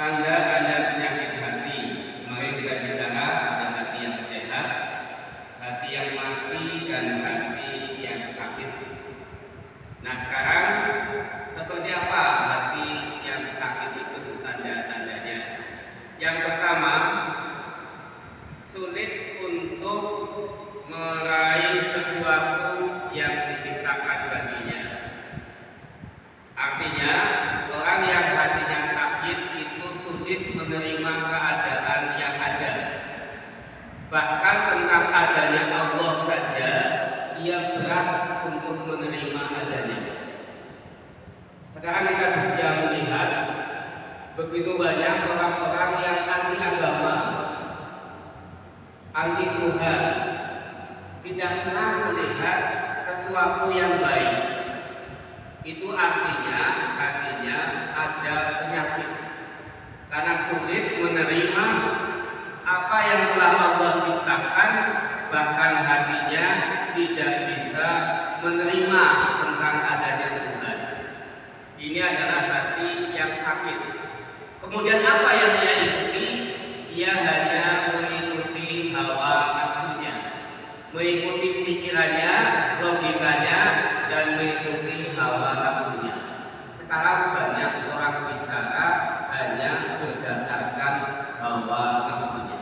Tanda-tanda penyakit hati. Kemarin kita bicara ada hati yang sehat, hati yang mati, dan hati yang sakit. Nah sekarang seperti apa hati yang sakit itu tanda-tandanya? Yang pertama, sulit untuk meraih sesuatu yang diciptakan baginya. Artinya orang yang hatinya sakit itu sulit menerima keadaan yang ada. Bahkan tentang adanya Allah saja ia berat untuk menerima adanya. Sekarang kita bisa melihat begitu banyak orang-orang yang anti agama, anti Tuhan, tidak senang melihat sesuatu yang baik. Itu artinya hatinya ada penyakit, karena sulit menerima apa yang telah Allah ciptakan. Bahkan hatinya tidak bisa menerima tentang adanya Tuhan. Ini adalah hati yang sakit. Kemudian apa yang ia ikuti? Ia hanya mengikuti hawa nafsunya, mengikuti pikirannya, logikanya, dan mengikuti hawa nafsunya. Sekarang banyak orang bicara hanya berdasarkan hawa nafsunya.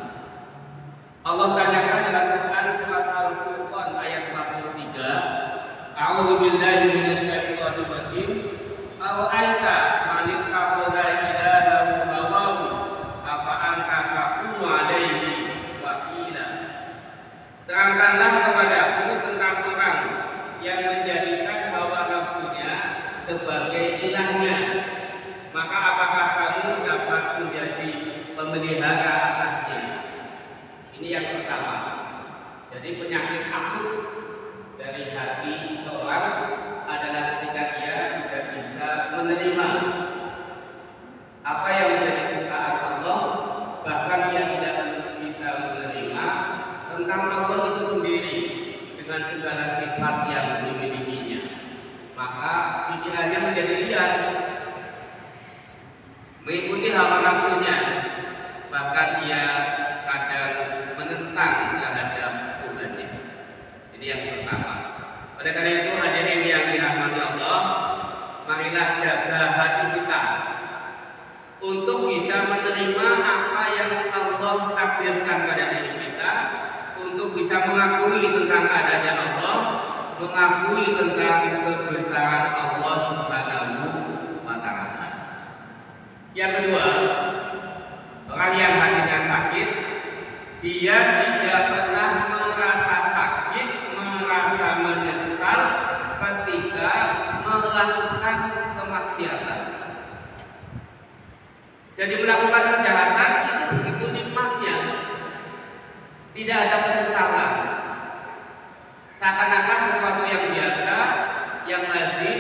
Allah tanyakan dalam Quran surat Al-Furqan ayat 43, A'udzu billahi minasyaitonir rajim. Ara'aita man ittakhadha ilahahu hawahu afa anta taqulu 'alaihi wakila. Terangkanlah kepadaku tentang orang yang menjadikan hawa nafsunya sebagai ilahnya, maka apakah kamu dapat menjadi pemelihara atasnya? Ini yang pertama. Jadi penyakit akut dari hati seseorang adalah ketika ia tidak bisa menerima apa yang menjadi ciptaan Allah, bahkan ia tidak bisa menerima tentang Allah itu sendiri dengan segala sifat yang dimilikinya. Maka pikirannya menjadi liar, mengikuti hawa nafsunya, bahkan ia kadang menentang terhadap Tuhannya. Ini yang pertama. Oleh karena itu hadirin yang dirahmati Allah, marilah jaga hati kita untuk bisa menerima apa yang Allah takdirkan pada diri kita, untuk bisa mengakui tentang adanya Allah, mengakui tentang kebesaran Allah Subhanahu wa Ta'ala. Yang kedua, orang yang hatinya sakit, dia tidak pernah merasa sakit, merasa menyesal ketika melakukan kemaksiatan. Jadi melakukan kejahatan itu begitu nikmatnya, tidak ada penyesalan, seakan-akan sesuatu yang biasa, yang lazim,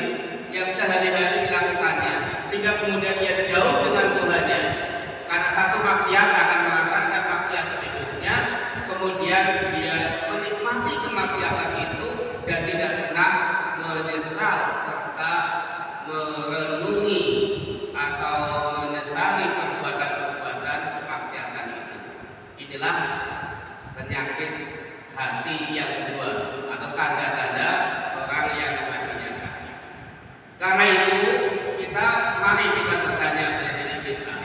yang sehari-hari dilakukannya, sehingga kemudian ia jauh dengan Tuhannya. Karena satu maksiat akan melakukan maksiat berikutnya, kemudian dia menikmati kemaksiatan itu dan tidak pernah menyesal serta merenungi atau menyesali perbuatan-perbuatan kemaksiatan itu. Inilah penyakit hati yang kedua atau tanda-tanda orang yang hatinya sakit. Karena itu mari kita bertanya pada diri kita.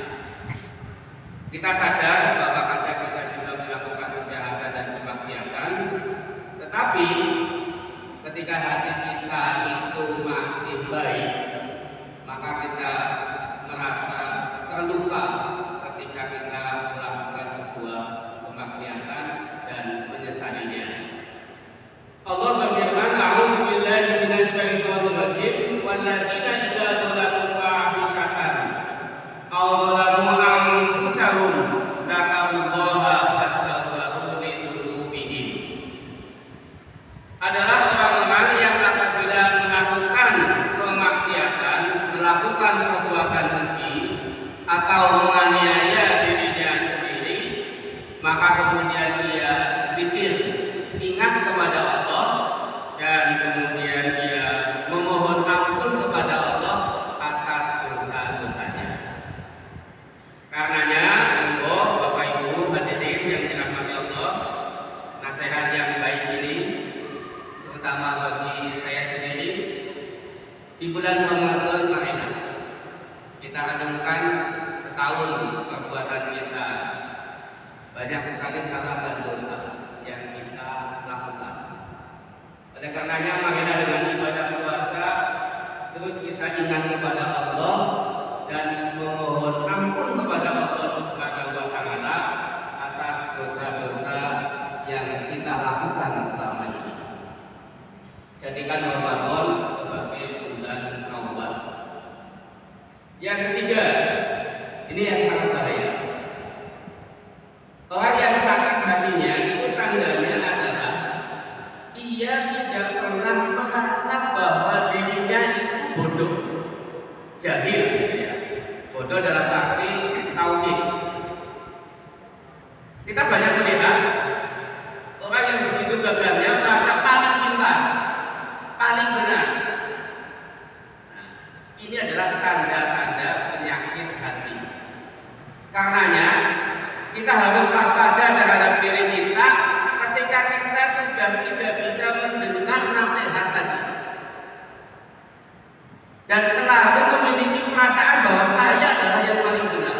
Kita sadar bahwa kadang kita juga melakukan kejahatan dan kemaksiatan, tetapi ketika hati kita itu masih baik, maka kita merasa terluka ketika kita melakukan sebuah kemaksiatan dan menyesalinya. Allah berfirman, A'udzu billahi minasyaitonir rajim, walladzina idza dzalamu fahishatan aw dzalamu anfusahum dzakarullaha fastaghfiru lidzunubihim. Adalah orang-orang yang apabila melakukan kemaksiatan, melakukan perbuatan keji atau menganiaya dirinya sendiri, maka kemudian ia zikir, ingat kepada Allah, dan kemudian dia memohon ampun kepada Allah atas dosa-dosanya. Karenanya, monggo Bapak Ibu hadirin yang dirahmati Allah, nasihat yang baik ini terutama bagi saya sendiri di bulan Ramadan marilah kita renungkan setahun perbuatan kita, banyak sekali salah dan dosa yang kita lakukan. Oleh karenanya marilah dengan ibadah puasa terus kita ingat kepada Allah dan memohon ampun kepada Allah Subhanahu wa taala atas dosa-dosa yang kita lakukan selama ini. Jadikan Ramadan sebagai bulan taubat. Yang ketiga, ini yang sangat bahaya. Orang yang sakit hatinya itu tandanya adalah ia tidak pernah merasa bahwa dirinya itu bodoh, jahil gitu ya. Bodoh dalam arti tauhid. Kita banyak melihat orang yang begitu gagahnya merasa paling pintar, paling benar. Nah, ini adalah tanda-tanda penyakit hati. Karenanya kita harus waspada terhadap diri kita ketika kita sudah tidak bisa mendengar nasihat tadi dan selalu memiliki perasaan bahwa saya adalah yang paling benar.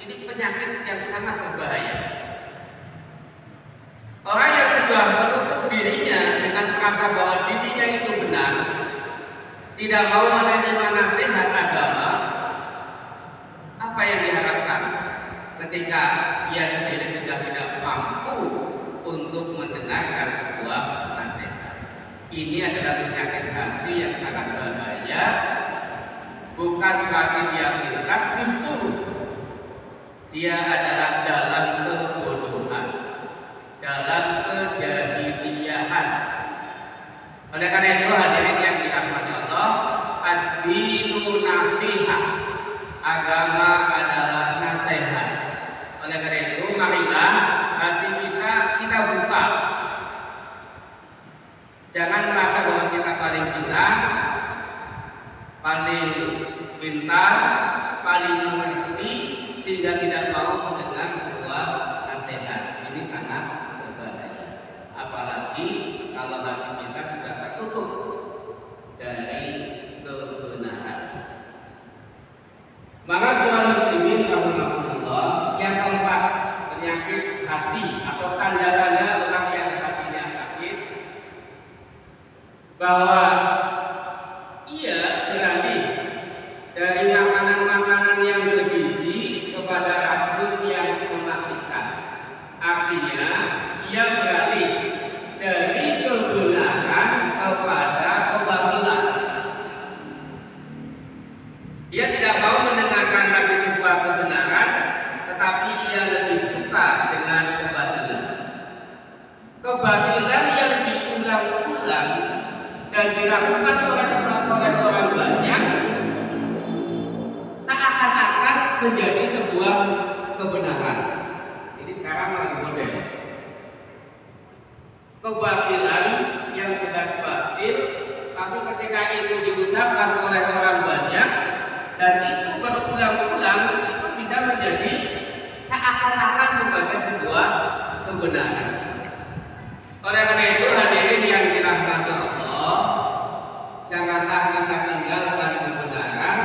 Ini penyakit yang sangat berbahaya. Orang yang sudah menutup dirinya dengan merasa bahwa dirinya itu benar, tidak mau menerima nasihat agama, apa yang diharapkan ketika ia sendiri sudah tidak mampu untuk mendengarkan sebuah nasihat? Ini adalah penyakit hati yang sangat bahaya. Bukan berarti dia pintar, justru dia adalah dalam kebodohan, dalam kejahiliahan. Oleh karena itu hadirin yang dirahmati Allah, ad-dinu nasihah, agama adalah nasihat. Oleh karena itu marilah hati kita buka. Jangan merasa bahwa kita paling benar, paling pintar, paling mengerti sehingga tidak mau mendengar sebuah nasihat. Ini sangat berbahaya. Apalagi kalau hati kita sudah tertutup dari kebenaran. Maka seorang muslimin rahimahullah, yang keempat, penyakit hati atau tanda-tanda orang yang hatinya sakit, bahwa ia beralih dari makanan-makanan yang bergizi kepada racun yang mematikan. Artinya ia beralih dari kebenaran kepada kebatilan. Dia tidak mau mendengarkan lagi sebuah kebenaran, tetapi ia lebih suka dengan kebatilan. Kebatilan yang diulang-ulang dan dilakukan oleh orang banyak seakan-akan menjadi sebuah kebenaran. Jadi sekarang lagi model kebatilan yang jelas batil, tapi ketika itu diucapkan oleh orang banyak dan itu berulang-ulang, itu bisa menjadi seakan-akan sebagai sebuah kebenaran. Oleh karena itu hadirin yang dirahmati Allah, janganlah kita tinggalkan kebenaran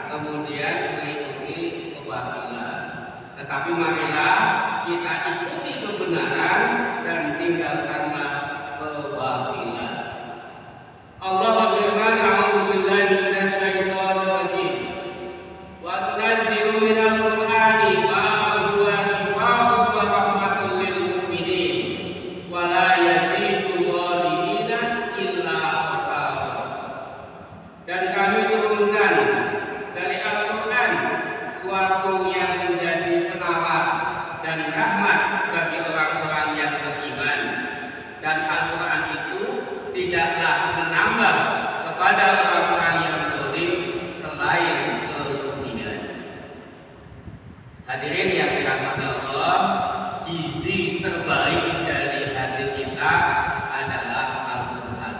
kemudian mengikuti kebatilan, tetapi marilah kita ikuti kebenaran dan tinggalkanlah kebatilan. Allah berfirman, a'udzubillahi minasyaitonir rajim, wa nunazzilu minal qur'ani ma huwa shifaa'un wa rahmatun lil mu'minin wa la yazidul zalimina illa khasara. Dan kami turunkan dari Al-Qur'an suatu yang menjadi penawar dan rahmat bagi orang-orang yang beriman, dan Al-Qur'an itu tidaklah menambah kepada orang-orang yang zalim selain kerugian. Hadirin yang dirahmati Allah, gizi terbaik dari hati kita adalah Al-Qur'an.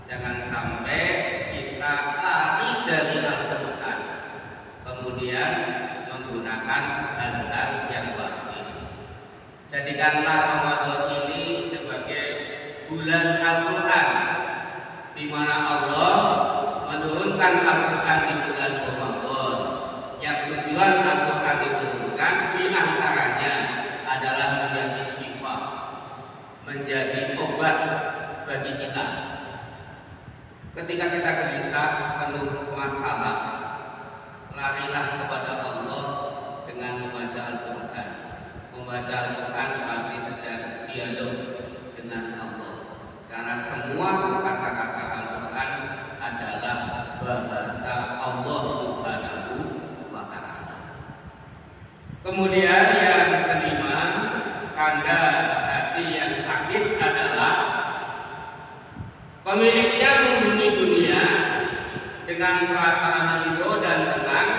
Jangan sampai kita lari dari Al-Qur'an kemudian menggunakan melaksanakan hal-hal yang wajib. Jadikanlah Ramadan ini sebagai bulan Al-Quran, di mana Allah menurunkan Al-Quran di bulan Ramadan. Yang tujuan Al-Quran diturunkan diantaranya adalah menjadi syifa, menjadi obat bagi kita. Ketika kita gelisah, penuh masalah, larilah kepada Allah dengan membaca Al-Quran. Membaca Al-Quran berarti sedang dialog dengan Allah, karena semua kata-kata Al-Quran adalah bahasa Allah Subhanahu wa Ta'ala. Kemudian yang kelima, tanda hati yang sakit adalah pemiliknya menghuni dunia dengan perasaan ridho dan tenang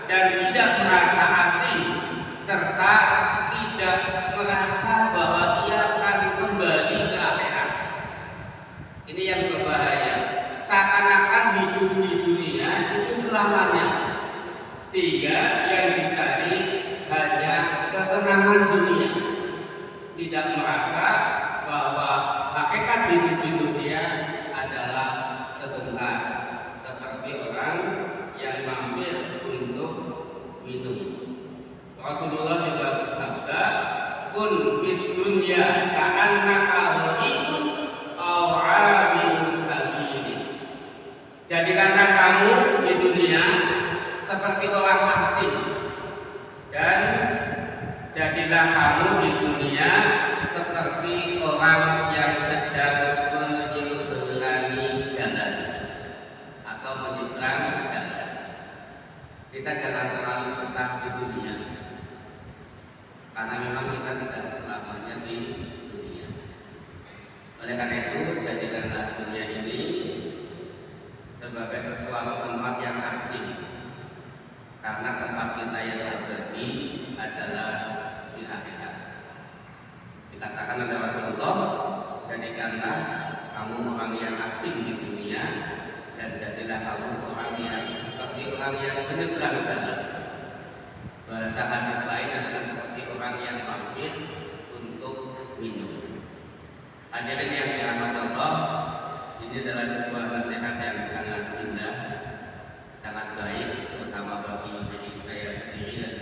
dan tidak merasa asing, serta tidak merasa bahwa ia akan kembali ke akhirat. Ini yang berbahaya. Seakan-akan hidup di dunia itu selamanya, sehingga yang dicari hanya ketenangan dunia, tidak merasa bahwa hakikat hidup di dunia adalah sebentar, seperti orang yang mampir untuk minum. Rasulullah juga bersabda, "Kun fid dunya ka'annaka gharibun aw 'abirus sabil." Jadikanlah kamu di dunia seperti orang asing, dan jadilah kamu di dunia seperti orang yang sedang menyeberangi jalan atau menyeberang jalan. Kita jangan terlalu betah di dunia, karena memang kita tidak selamanya di dunia. Oleh karena itu, jadikanlah dunia ini sebagai sesuatu tempat yang asing, karena tempat kita yang abadi adalah di akhirat. Dikatakan oleh Rasulullah, jadikanlah kamu orang yang asing di dunia, dan jadilah kamu orang yang seperti orang yang menyeberang jalan. Bahasa hadis lain adalah seperti orang yang mampir untuk minum. Hadirin yang dirahmati Allah, ini adalah sebuah nasihat yang sangat indah, sangat baik, terutama bagi diri saya sendiri dan